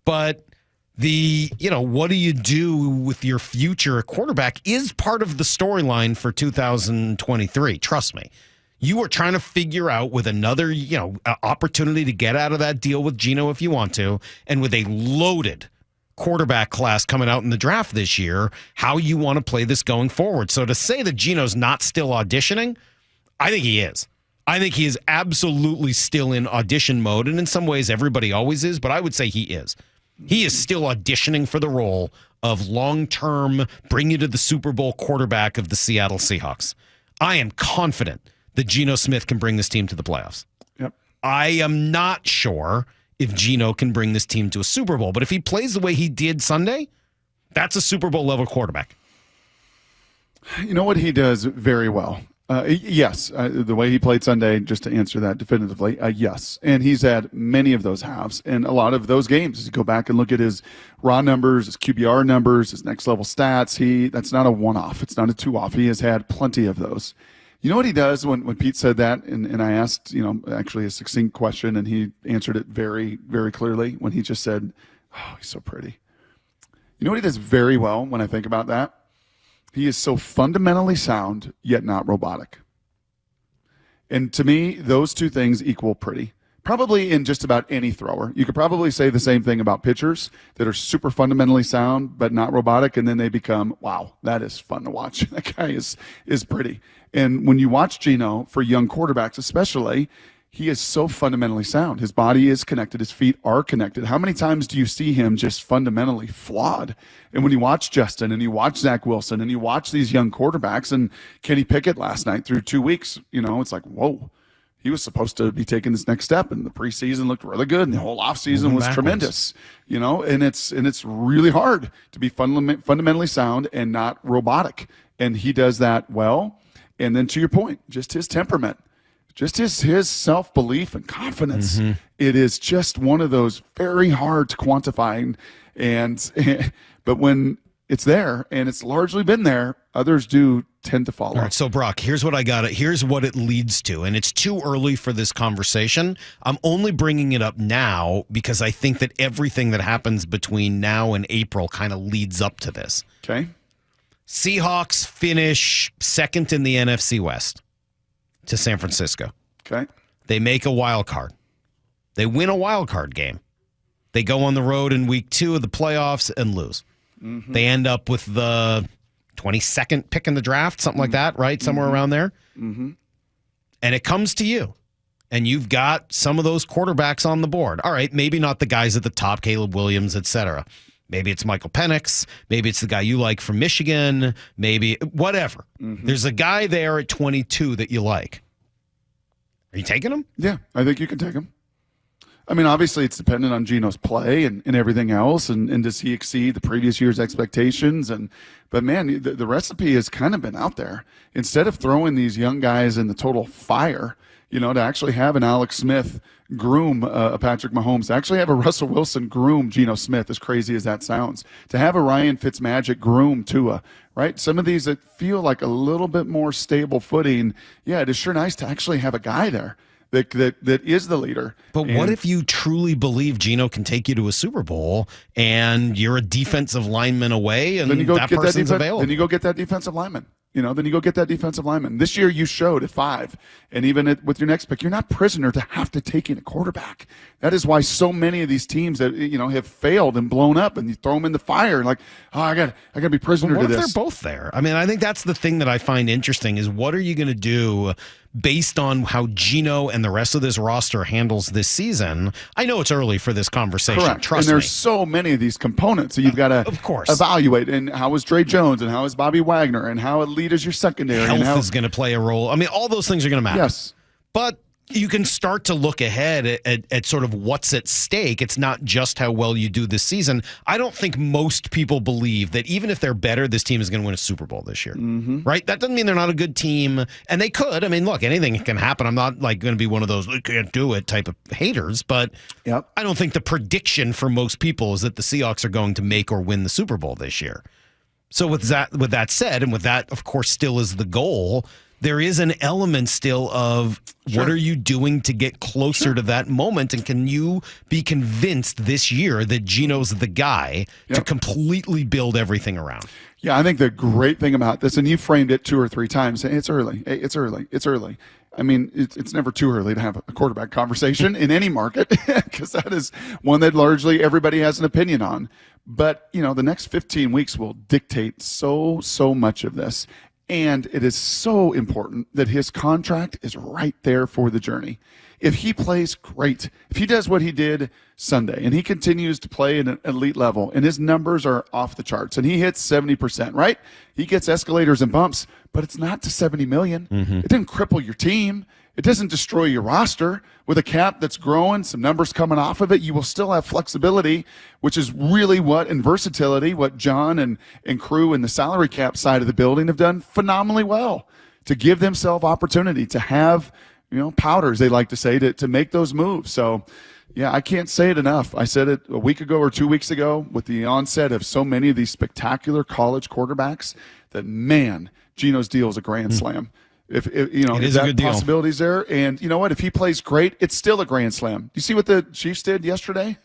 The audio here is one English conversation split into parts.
But what do you do with your future quarterback is part of the storyline for 2023. Trust me. You are trying to figure out with another, opportunity to get out of that deal with Geno if you want to, and with a loaded quarterback class coming out in the draft this year, how you want to play this going forward. So to say that Geno's not still auditioning, I think he is. I think he is absolutely still in audition mode, and in some ways everybody always is, but I would say he is. He is still auditioning for the role of long-term, bring you to the Super Bowl quarterback of the Seattle Seahawks. I am confident that Geno Smith can bring this team to the playoffs. Yep. I am not sure if Geno can bring this team to a Super Bowl, but if he plays the way he did Sunday, that's a Super Bowl level quarterback. You know what he does very well? Yes, the way he played Sunday, just to answer that definitively, yes. And he's had many of those halves. And a lot of those games, as you go back and look at his raw numbers, his QBR numbers, his next level stats, that's not a one-off. It's not a two-off. He has had plenty of those. You know what he does when Pete said that, and I asked, actually a succinct question, and he answered it very, very clearly when he just said, oh, he's so pretty. You know what he does very well when I think about that? He is so fundamentally sound, yet not robotic. And to me, those two things equal pretty. Probably in just about any thrower. You could probably say the same thing about pitchers that are super fundamentally sound, but not robotic, and then they become, wow, that is fun to watch. That guy is pretty. And when you watch Geno, for young quarterbacks especially, he is so fundamentally sound. His body is connected. His feet are connected. How many times do you see him just fundamentally flawed? And when you watch Justin and you watch Zach Wilson and you watch these young quarterbacks and Kenny Pickett last night through 2 weeks, it's like, whoa, he was supposed to be taking this next step. And the preseason looked really good. And the whole offseason was tremendous, and it's really hard to be fundamentally sound and not robotic. And he does that well. And then to your point, just his temperament. Just his self-belief and confidence. Mm-hmm. It is just one of those very hard to quantify. But when it's there, and it's largely been there, others do tend to follow. All right, so Brock, here's what I got. Here's what it leads to, and it's too early for this conversation. I'm only bringing it up now because I think that everything that happens between now and April kind of leads up to this. Okay. Seahawks finish second in the NFC West to San Francisco. Okay. They make a wild card. They win a wild card game. They go on the road in week 2 of the playoffs and lose. Mm-hmm. They end up with the 22nd pick in the draft, something like that, right? Somewhere around there. Mm-hmm. And it comes to you. And you've got some of those quarterbacks on the board. All right, maybe not the guys at the top, Caleb Williams, et cetera. Maybe it's Michael Penix. Maybe it's the guy you like from Michigan. Maybe whatever. Mm-hmm. There's a guy there at 22 that you like. Are you taking him? Yeah, I think you can take him. I mean, obviously, it's dependent on Geno's play and everything else, and does he exceed the previous year's expectations? But man, the recipe has kind of been out there. Instead of throwing these young guys in the total fire, to actually have an Alex Smith groom Patrick Mahomes, to actually have a Russell Wilson groom Geno Smith, as crazy as that sounds, to have a Ryan Fitzmagic groom Tua, right? Some of these that feel like a little bit more stable footing, yeah, it is sure nice to actually have a guy there that is the leader. But what if you truly believe Geno can take you to a Super Bowl and you're a defensive lineman away and that person's available? Then you go get that defensive lineman. Then you go get that defensive lineman. This year you showed at 5, and even with your next pick, you're not prisoner to have to take in a quarterback. That is why so many of these teams that have failed and blown up, and you throw them in the fire, like, oh, I got to be prisoner to this. What if they're both there? I mean, I think that's the thing that I find interesting is what are you going to do based on how Geno and the rest of this roster handles this season? I know it's early for this conversation. Correct. Trust me. And there's me. so many of these components that you've got to evaluate. And how is Dre Jones, and how is Bobby Wagner, and how elite is your secondary? Health is going to play a role. I mean, all those things are going to matter. Yes. But you can start to look ahead at sort of what's at stake. It's not just how well you do this season. I don't think most people believe that even if they're better, this team is going to win a Super Bowl this year. Mm-hmm. Right? That doesn't mean they're not a good team. And they could. I mean, look, anything can happen. I'm not like going to be one of those, we can't do it type of haters. But yep. I don't think the prediction for most people is that the Seahawks are going to make or win the Super Bowl this year. So with that said, and with that, of course, still is the goal, there is an element still of what are you doing to get closer to that moment? And can you be convinced this year that Geno's the guy to completely build everything around? Yeah, I think the great thing about this, and you framed it 2 or 3 times, it's early. It's early. It's early. I mean, it's never too early to have a quarterback conversation in any market because that is one that largely everybody has an opinion on. But, the next 15 weeks will dictate so much of this. And it is so important that his contract is right there for the journey. If he plays great, if he does what he did Sunday and he continues to play at an elite level and his numbers are off the charts and he hits 70%, right? He gets escalators and bumps, but it's not to 70 million. It didn't cripple your team. It doesn't destroy your roster. With a cap that's growing, some numbers coming off of it, you will still have flexibility, which is really and versatility, what John and crew in the salary cap side of the building have done phenomenally well to give themselves opportunity to have, powders, they like to say, to make those moves. So, yeah, I can't say it enough. I said it a week ago or 2 weeks ago with the onset of so many of these spectacular college quarterbacks that, man, Geno's deal is a grand slam. If that possibilities there, and you know what? If he plays great, it's still a grand slam. Do you see what the Chiefs did yesterday?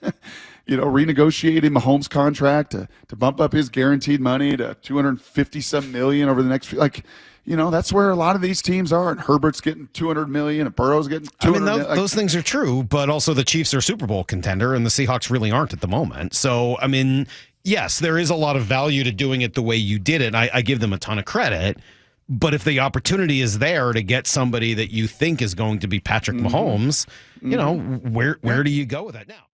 Renegotiating Mahomes' contract to bump up his guaranteed money to $250-some million over the next few. That's where a lot of these teams are. And Herbert's getting $200 million, and Burrow's getting $200 million. Those things are true, but also the Chiefs are a Super Bowl contender, and the Seahawks really aren't at the moment. So, yes, there is a lot of value to doing it the way you did it. I give them a ton of credit. But if the opportunity is there to get somebody that you think is going to be Patrick Mahomes, where do you go with that now?